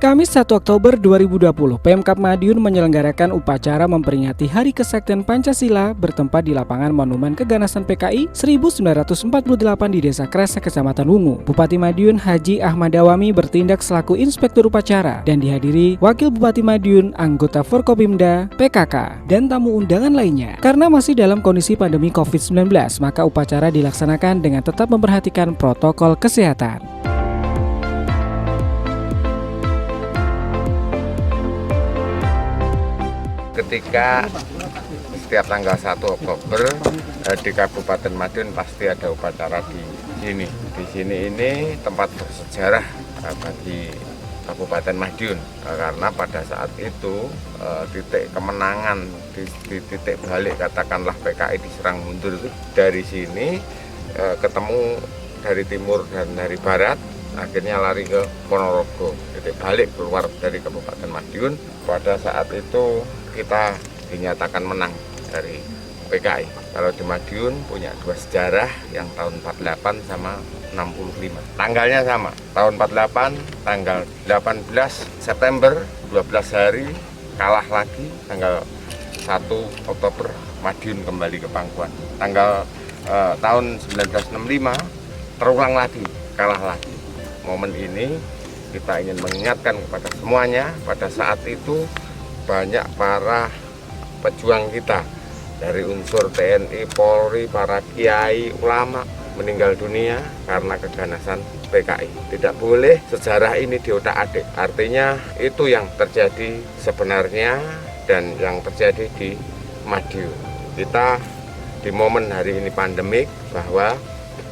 Kamis 1 Oktober 2020, Pemkab Madiun menyelenggarakan upacara memperingati Hari Kesaktian Pancasila bertempat di lapangan Monumen Keganasan PKI 1948 di Desa Kresek, Kecamatan Wungu. Bupati Madiun Haji Ahmad Dawami bertindak selaku inspektur upacara dan dihadiri Wakil Bupati Madiun, anggota Forkopimda, PKK, dan tamu undangan lainnya. Karena masih dalam kondisi pandemi COVID-19, maka upacara dilaksanakan dengan tetap memperhatikan protokol kesehatan. Ketika setiap tanggal 1 Oktober di Kabupaten Madiun pasti ada upacara di sini. Di sini ini tempat bersejarah bagi Kabupaten Madiun karena pada saat itu titik kemenangan di titik balik katakanlah PKI diserang mundur itu dari sini ketemu dari timur dan dari barat, akhirnya lari ke Ponorogo, titik balik keluar dari Kabupaten Madiun. Pada saat itu kita dinyatakan menang dari PKI. Kalau di Madiun punya dua sejarah, yang tahun 48 sama 65. Tanggalnya sama, tahun 48 tanggal 18 September, 12 hari kalah lagi, tanggal 1 Oktober Madiun kembali ke pangkuan. Tahun 1965 terulang lagi, kalah lagi. Momen ini kita ingin mengingatkan kepada semuanya, pada saat itu banyak para pejuang kita dari unsur TNI, Polri, para kiai, ulama meninggal dunia karena keganasan PKI. Tidak boleh sejarah ini diotak-atik. Artinya itu yang terjadi sebenarnya dan yang terjadi di Madiun. Kita di momen hari ini pandemik bahwa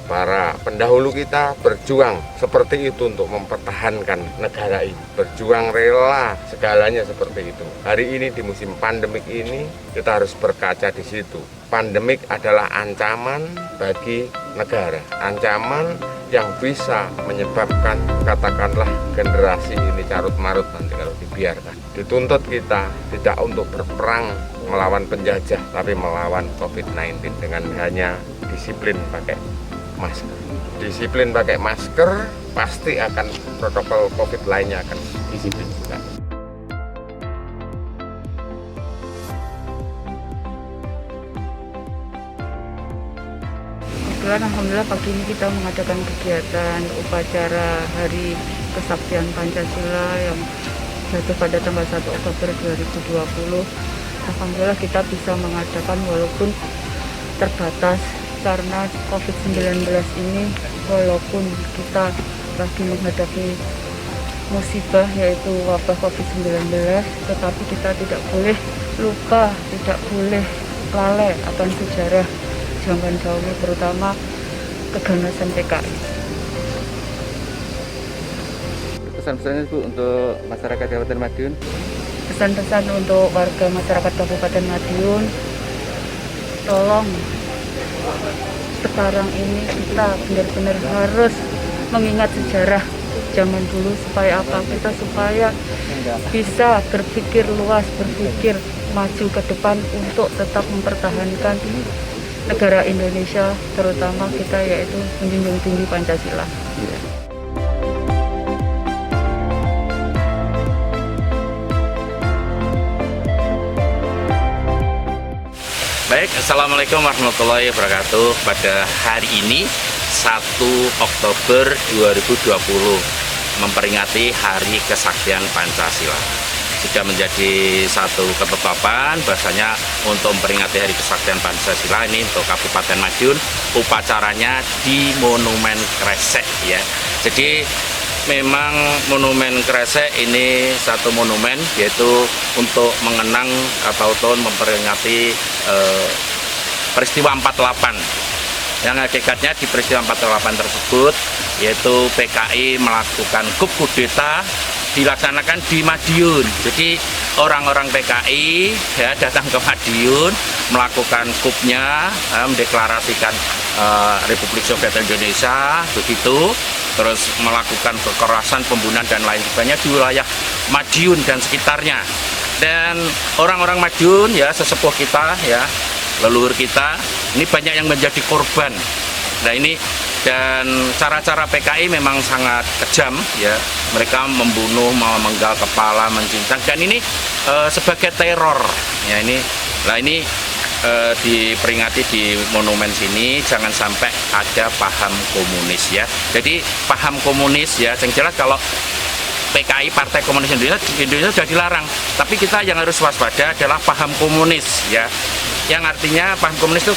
para pendahulu kita berjuang seperti itu untuk mempertahankan negara ini. Berjuang rela segalanya seperti itu. Hari ini di musim pandemik ini kita harus berkaca di situ. Pandemik adalah ancaman bagi negara. Ancaman yang bisa menyebabkan katakanlah generasi ini carut-marut nanti kalau dibiarkan. Dituntut kita tidak untuk berperang melawan penjajah tapi melawan COVID-19 dengan hanya disiplin pakai masker. Disiplin pakai masker, pasti akan protokol COVID lainnya akan disiplin juga. Alhamdulillah pagi ini kita mengadakan kegiatan upacara Hari Kesaktian Pancasila yang jatuh pada tanggal 1 Oktober 2020. Alhamdulillah kita bisa mengadakan walaupun terbatas karena COVID-19 ini, walaupun kita lagi menghadapi musibah yaitu wabah COVID-19, tetapi kita tidak boleh lupa, tidak boleh lalai akan sejarah zaman dahulu, terutama keganasan PKI. Pesan-pesannya Bu untuk masyarakat Kabupaten Madiun? Pesan-pesan untuk warga masyarakat Kabupaten Madiun, tolong sekarang ini kita benar-benar harus mengingat sejarah zaman dulu supaya apa? Kita supaya bisa berpikir luas, berpikir maju ke depan untuk tetap mempertahankan negara Indonesia, terutama kita yaitu menjunjung tinggi Pancasila. Baik, Assalamualaikum warahmatullahi wabarakatuh. Pada hari ini 1 Oktober 2020 memperingati Hari Kesaktian Pancasila. Sudah menjadi satu ketetapan bahwasanya untuk memperingati Hari Kesaktian Pancasila ini untuk Kabupaten Madiun upacaranya di Monumen Kresek ya. Jadi memang Monumen Kresek ini satu monumen yaitu untuk mengenang atau memperingati peristiwa 48. Yang hakikatnya di peristiwa 48 tersebut yaitu PKI melakukan coup kudeta dilaksanakan di Madiun. Jadi orang-orang PKI ya datang ke Madiun melakukan coup-nya, mendeklarasikan Republik Soviet Indonesia begitu, terus melakukan kekerasan, pembunuhan dan lain sebagainya di wilayah Madiun dan sekitarnya. Dan orang-orang Madiun ya sesepuh kita ya, leluhur kita ini banyak yang menjadi korban Nah ini, dan cara-cara PKI memang sangat kejam ya. Mereka membunuh, memenggal kepala, mencincang, dan ini sebagai teror ya. Ini diperingati di monumen sini, jangan sampai ada paham komunis ya. Jadi paham komunis ya, yang jelas kalau PKI Partai Komunis Indonesia sudah dilarang, tapi kita yang harus waspada adalah paham komunis ya, yang artinya paham komunis itu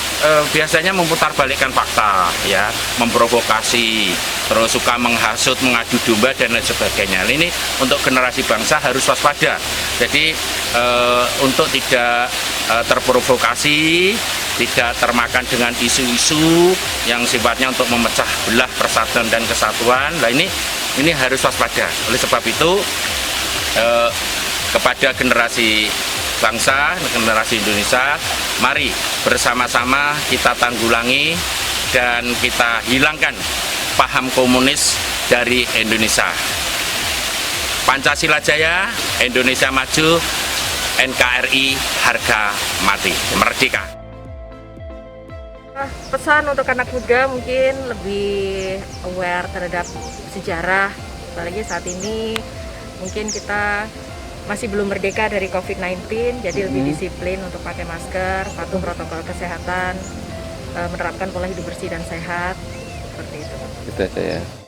biasanya memutarbalikkan fakta ya, memprovokasi, terus suka menghasut, mengadu domba dan lain sebagainya. Ini untuk generasi bangsa harus waspada. Jadi untuk tidak terprovokasi, tidak termakan dengan isu-isu yang sifatnya untuk memecah belah persatuan dan kesatuan. Nah ini harus waspada. Oleh sebab itu kepada generasi bangsa, generasi Indonesia, mari bersama-sama kita tanggulangi dan kita hilangkan paham komunis dari Indonesia. Pancasila Jaya, Indonesia Maju, NKRI harga mati, merdeka. Pesan untuk anak muda mungkin lebih aware terhadap sejarah, apalagi saat ini mungkin kita masih belum merdeka dari COVID-19, jadi lebih disiplin untuk pakai masker, patuh protokol kesehatan, menerapkan pola hidup bersih dan sehat, seperti itu. Itu aja ya.